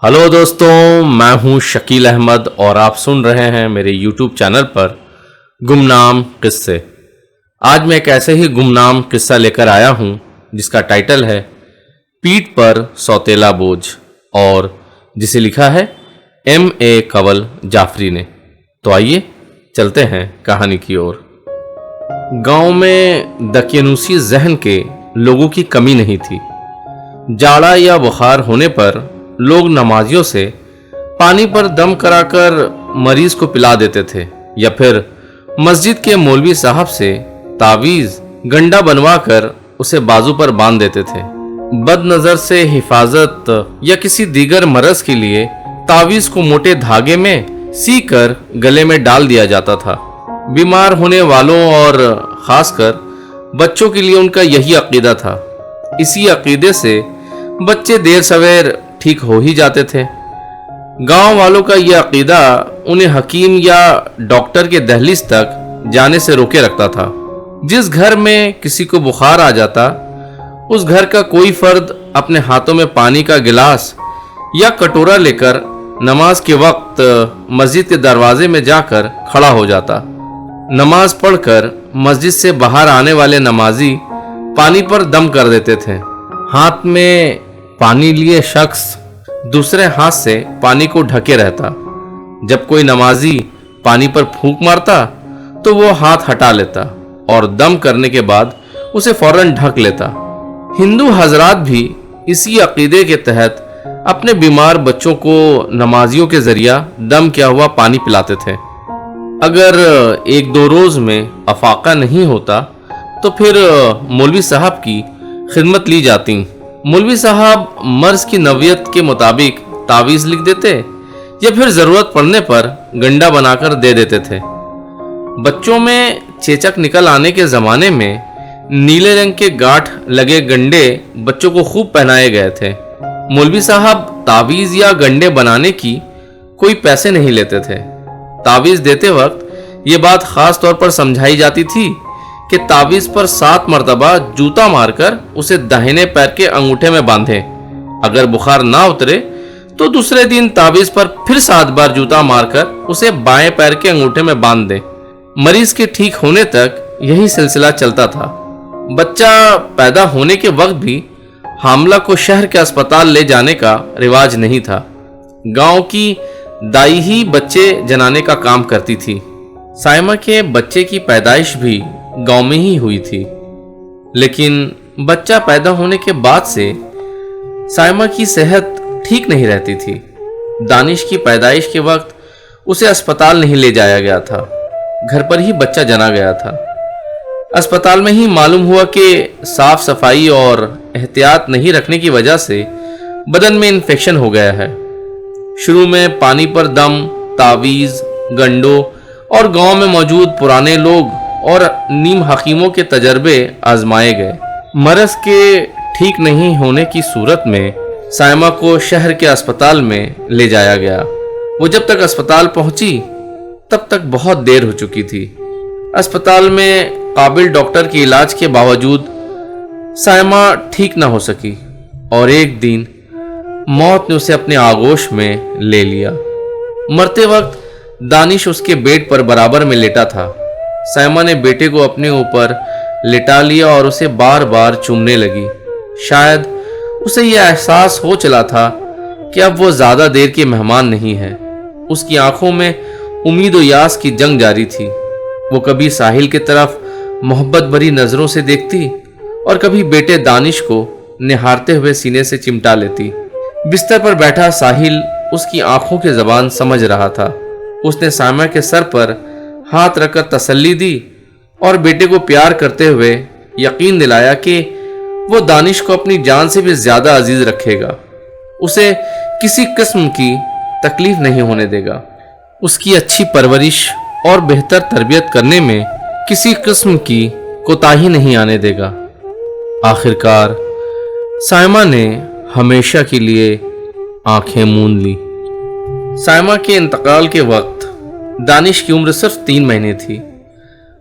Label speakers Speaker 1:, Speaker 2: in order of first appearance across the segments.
Speaker 1: Hello دوستوں، میں ہوں شکیل احمد اور آپ سن رہے ہیں میرے یوٹیوب چینل پر گمنام قصے۔ آج میں ایک ایسے ہی گمنام قصہ لے کر آیا ہوں جس کا ٹائٹل ہے پیٹھ پر سوتیلا بوجھ، اور جسے لکھا ہے M.A. کنول جعفری نے۔ تو آئیے چلتے ہیں کہانی کی اور۔ گاؤں میں دقیانوسی ذہن کے لوگوں کی کمی نہیں تھی۔ جاڑا یا بخار ہونے پر لوگ نمازیوں سے پانی پر دم کرا کر مریض کو پلا دیتے تھے، یا پھر مسجد کے مولوی صاحب سے تعویذ گنڈا بنوا کر اسے بازو پر باندھ دیتے تھے۔ بد نظر سے حفاظت یا کسی دیگر مرض کے لیے تعویذ کو موٹے دھاگے میں سی کر گلے میں ڈال دیا جاتا تھا۔ بیمار ہونے والوں اور خاص کر بچوں کے لیے ان کا یہی عقیدہ تھا۔ اسی عقیدے سے بچے دیر سویر ٹھیک ہو ہی جاتے تھے۔ گاؤں والوں کا یہ عقیدہ انہیں حکیم یا ڈاکٹر کے دہلیز تک جانے سے روکے رکھتا تھا۔ جس گھر میں کسی کو بخار آ جاتا، اس گھر کا کوئی فرد اپنے ہاتھوں میں پانی کا گلاس یا کٹورا لے کر نماز کے وقت مسجد کے دروازے میں جا کر کھڑا ہو جاتا۔ نماز پڑھ کر مسجد سے باہر آنے والے نمازی پانی پر دم کر دیتے تھے۔ ہاتھ میں پانی لیے شخص دوسرے ہاتھ سے پانی کو ڈھکے رہتا۔ جب کوئی نمازی پانی پر پھونک مارتا تو وہ ہاتھ ہٹا لیتا اور دم کرنے کے بعد اسے فوراً ڈھک لیتا۔ ہندو حضرات بھی اسی عقیدے کے تحت اپنے بیمار بچوں کو نمازیوں کے ذریعہ دم کیا ہوا پانی پلاتے تھے۔ اگر ایک دو روز میں افاقہ نہیں ہوتا تو پھر مولوی صاحب کی خدمت لی جاتی۔ مولوی صاحب مرض کی نوعیت کے مطابق تعویذ لکھ دیتے یا پھر ضرورت پڑنے پر گنڈا بنا کر دے دیتے تھے۔ بچوں میں چیچک نکل آنے کے زمانے میں نیلے رنگ کے گاٹھ لگے گنڈے بچوں کو خوب پہنائے گئے تھے۔ مولوی صاحب تعویذ یا گنڈے بنانے کی کوئی پیسے نہیں لیتے تھے۔ تعویذ دیتے وقت یہ بات خاص طور پر سمجھائی جاتی تھی کہ تعویذ پر 7 مرتبہ جوتا مار کر اسے داہنے پیر کے انگوٹھے میں باندھیں۔ اگر بخار نہ اترے تو دوسرے دن تعویذ پر پھر 7 بار جوتا مار کر اسے بائیں پیر کے انگوٹھے میں باندھ دیں۔ مریض کے ٹھیک ہونے تک یہی سلسلہ چلتا تھا۔ بچہ پیدا ہونے کے وقت بھی حاملہ کو شہر کے اسپتال لے جانے کا رواج نہیں تھا۔ گاؤں کی دائی ہی بچے جنانے کا کام کرتی تھی۔ سائمہ کے بچے کی پیدائش بھی گاؤں میں ہی ہوئی تھی، لیکن بچہ پیدا ہونے کے بعد سے سائمہ کی صحت ٹھیک نہیں رہتی تھی۔ دانش کی پیدائش کے وقت اسے اسپتال نہیں لے جایا گیا تھا، گھر پر ہی بچہ جنا گیا تھا۔ اسپتال میں ہی معلوم ہوا کہ صاف صفائی اور احتیاط نہیں رکھنے کی وجہ سے بدن میں انفیکشن ہو گیا ہے۔ شروع میں پانی پر دم، تعویذ، گنڈوں اور گاؤں میں موجود پرانے لوگ اور نیم حکیموں کے تجربے آزمائے گئے۔ مرض کے ٹھیک نہیں ہونے کی صورت میں سائمہ کو شہر کے اسپتال میں لے جایا گیا۔ وہ جب تک اسپتال پہنچی تب تک بہت دیر ہو چکی تھی۔ اسپتال میں قابل ڈاکٹر کے علاج کے باوجود سائمہ ٹھیک نہ ہو سکی، اور ایک دن موت نے اسے اپنے آغوش میں لے لیا۔ مرتے وقت دانش اس کے بیڈ پر برابر میں لیٹا تھا۔ سائمہ نے بیٹے کو اپنے اوپر لٹا لیا اور اسے بار بار چومنے لگی۔ شاید اسے یہ احساس ہو چلا تھا کہ اب وہ زیادہ دیر کے مہمان نہیں ہے۔ اس کی آنکھوں میں امید و یاس کی جنگ جاری تھی۔ وہ کبھی ساحل کی طرف محبت بھری نظروں سے دیکھتی اور کبھی بیٹے دانش کو نہارتے ہوئے سینے سے چمٹا لیتی۔ بستر پر بیٹھا ساحل اس کی آنکھوں کی زبان سمجھ رہا تھا۔ اس نے سائمہ کے سر پر ہاتھ رکھ کر تسلی دی اور بیٹے کو پیار کرتے ہوئے یقین دلایا کہ وہ دانش کو اپنی جان سے بھی زیادہ عزیز رکھے گا، اسے کسی قسم کی تکلیف نہیں ہونے دے گا، اس کی اچھی پرورش اور بہتر تربیت کرنے میں کسی قسم کی کوتاہی نہیں آنے دے گا۔ آخر کار سائمہ نے ہمیشہ کے لیے آنکھیں موند لی۔ سائمہ کے انتقال کے وقت دانش کی عمر صرف 3 مہینے تھی۔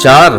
Speaker 1: 4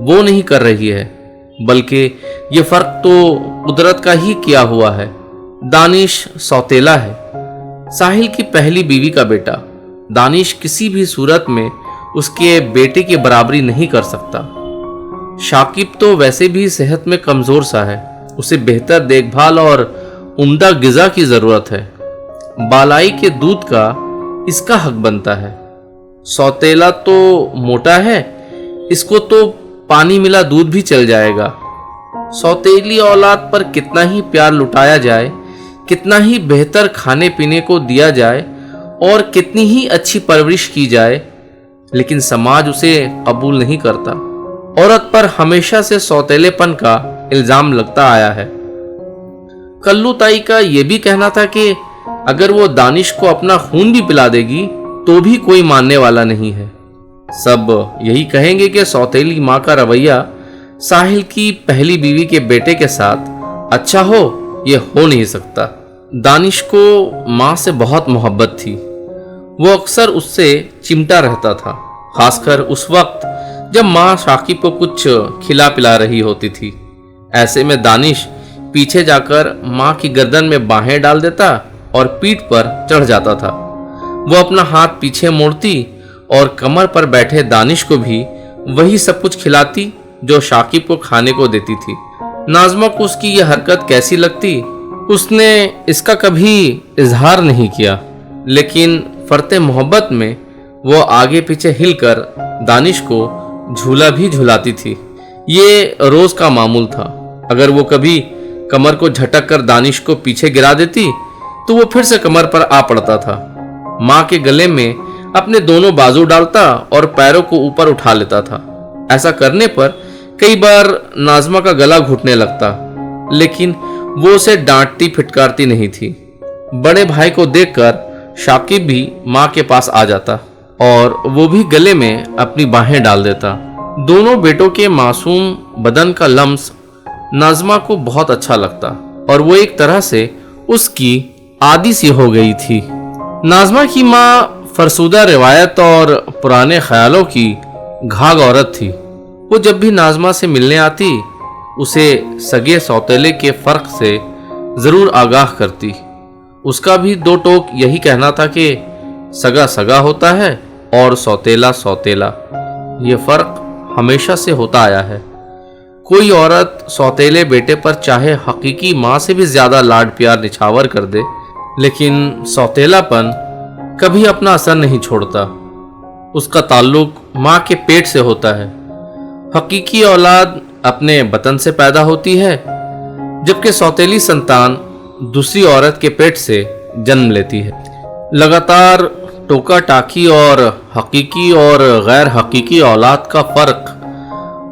Speaker 1: وہ نہیں کر رہی ہے، بلکہ یہ فرق تو قدرت کا ہی کیا ہوا ہے۔ دانش سوتیلا ہے، ساحل کی پہلی بیوی کا بیٹا۔ دانش کسی بھی صورت میں اس کے بیٹے کی برابری نہیں کر سکتا۔ شاکب تو ویسے بھی صحت میں کمزور سا ہے، اسے بہتر دیکھ بھال اور عمدہ غذا کی ضرورت ہے۔ بالائی کے دودھ کا اس کا حق بنتا ہے۔ سوتیلا تو موٹا ہے، اس کو تو پانی ملا دودھ بھی چل جائے گا۔ سوتیلی اولاد پر کتنا ہی پیار لٹایا جائے، کتنا ہی بہتر کھانے پینے کو دیا جائے اور کتنی ہی اچھی پرورش کی جائے، لیکن سماج اسے قبول نہیں کرتا۔ عورت پر ہمیشہ سے سوتیلے پن کا الزام لگتا آیا ہے۔ کلو تائی کا یہ بھی کہنا تھا کہ اگر وہ دانش کو اپنا خون بھی پلا دے گی تو بھی کوئی ماننے والا نہیں ہے۔ سب یہی کہیں گے کہ سوتیلی ماں کا رویہ ساحل کی پہلی بیوی کے بیٹے کے ساتھ اچھا ہو، یہ ہو نہیں سکتا۔ دانش کو ماں سے بہت محبت تھی، وہ اکثر اس سے چمٹا رہتا تھا، خاص کر اس وقت جب ماں شاکب کو کچھ کھلا پلا رہی ہوتی تھی۔ ایسے میں دانش پیچھے جا کر ماں کی گردن میں باہیں ڈال دیتا اور پیٹھ پر چڑھ جاتا تھا۔ وہ اپنا ہاتھ پیچھے موڑتی اور کمر پر بیٹھے دانش کو بھی وہی سب کچھ کھلاتی جو شاکب کو کھانے کو دیتی تھی۔ ناظمہ کو اس کی یہ حرکت کیسی لگتی، اس نے اس کا کبھی اظہار نہیں کیا، لیکن فرط محبت میں وہ آگے پیچھے ہل کر دانش کو جھولا بھی جھلاتی تھی۔ یہ روز کا معمول تھا۔ اگر وہ کبھی کمر کو جھٹک کر دانش کو پیچھے گرا دیتی تو وہ پھر سے کمر پر آ پڑتا تھا، ماں کے گلے میں اپنے دونوں بازو ڈالتا اور پیروں کو اوپر اٹھا لیتا تھا۔ ایسا کرنے پر کئی بار ناظمہ کا گلا گھٹنے لگتا، لیکن وہ اسے ڈانٹتی پھٹکارتی نہیں تھی۔ بڑے بھائی کو دیکھ کر شاکب بھی ماں کے پاس آ جاتا اور وہ بھی گلے میں اپنی باہیں ڈال دیتا۔ دونوں بیٹوں کے معصوم بدن کا لمس ناظمہ کو بہت اچھا لگتا اور وہ ایک طرح سے اس کی عادی سی ہو گئی تھی۔ ناظمہ کی ماں فرسودہ روایت اور پرانے خیالوں کی گھاگ عورت تھی۔ وہ جب بھی ناظمہ سے ملنے آتی اسے سگے سوتیلے کے فرق سے ضرور آگاہ کرتی۔ اس کا بھی دو ٹوک یہی کہنا تھا کہ سگا سگا ہوتا ہے اور سوتیلا سوتیلا، یہ فرق ہمیشہ سے ہوتا آیا ہے۔ کوئی عورت سوتیلے بیٹے پر چاہے حقیقی ماں سے بھی زیادہ لاڈ پیار نچھاور کر دے، لیکن سوتیلا پن کبھی اپنا اثر نہیں چھوڑتا۔ اس کا تعلق ماں کے پیٹ سے ہوتا ہے۔ حقیقی اولاد اپنے بطن سے پیدا ہوتی ہے، جبکہ سوتیلی سنتان دوسری عورت کے پیٹ سے جنم لیتی ہے۔ لگاتار ٹوکا ٹاکی اور حقیقی اور غیر حقیقی اولاد کا فرق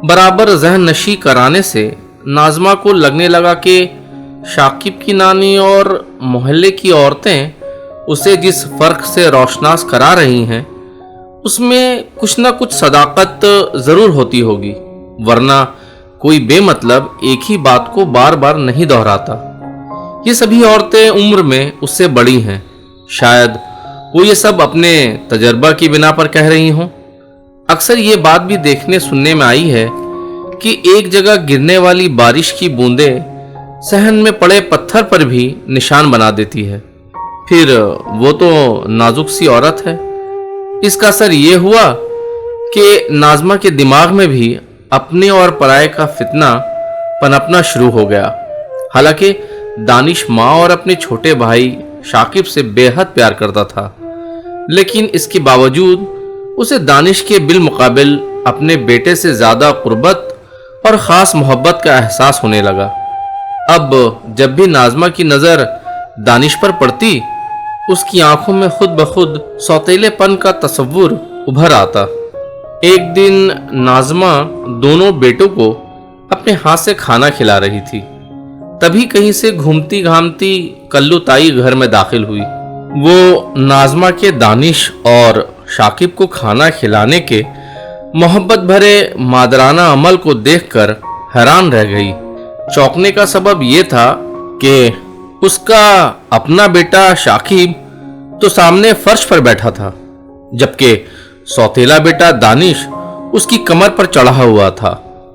Speaker 1: برابر ذہن نشی کرانے سے ناظمہ کو لگنے لگا کہ شاکب کی نانی اور محلے کی عورتیں اسے جس فرق سے روشناس کرا رہی ہیں اس میں کچھ نہ کچھ صداقت ضرور ہوتی ہوگی، ورنہ کوئی بے مطلب ایک ہی بات کو بار بار نہیں دہراتا۔ یہ سبھی عورتیں عمر میں اس سے بڑی ہیں، شاید وہ یہ سب اپنے تجربہ کی بنا پر کہہ رہی ہوں۔ اکثر یہ بات بھی دیکھنے سننے میں آئی ہے کہ ایک جگہ گرنے والی بارش کی بوندیں صحن میں پڑے پتھر پر بھی نشان بنا دیتی ہے۔ پھر وہ تو نازک سی عورت ہے۔ اس کا اثر یہ ہوا کہ ناظمہ کے دماغ میں بھی اپنے اور پرائے کا فتنہ پنپنا شروع ہو گیا۔ حالانکہ دانش ماں اور اپنے چھوٹے بھائی شاکب سے بے حد پیار کرتا تھا، لیکن اس کے باوجود اسے دانش کے بالمقابل اپنے بیٹے سے زیادہ قربت اور خاص محبت کا احساس ہونے لگا۔ اب جب بھی ناظمہ کی نظر دانش پر پڑتی اس کی آنکھوں میں خود بخود سوتیلے پن کا تصور ابھر آتا۔ ایک دن ناظمہ دونوں بیٹوں کو اپنے ہاتھ سے کھانا کھلا رہی تھی، تبھی کہیں سے گھومتی گھامتی کلو تائی گھر میں داخل ہوئی۔ وہ ناظمہ کے دانش اور شاکب کو کھانا کھلانے کے محبت بھرے مادرانہ عمل کو دیکھ کر حیران رہ گئی۔ چونکنے کا سبب یہ تھا کہ اس کا اپنا بیٹا شاکب تو سامنے فرش پر بیٹھا تھا، جبکہ سوتیلا بیٹا دانش اس کی کمر پر چڑھا ہوا تھا۔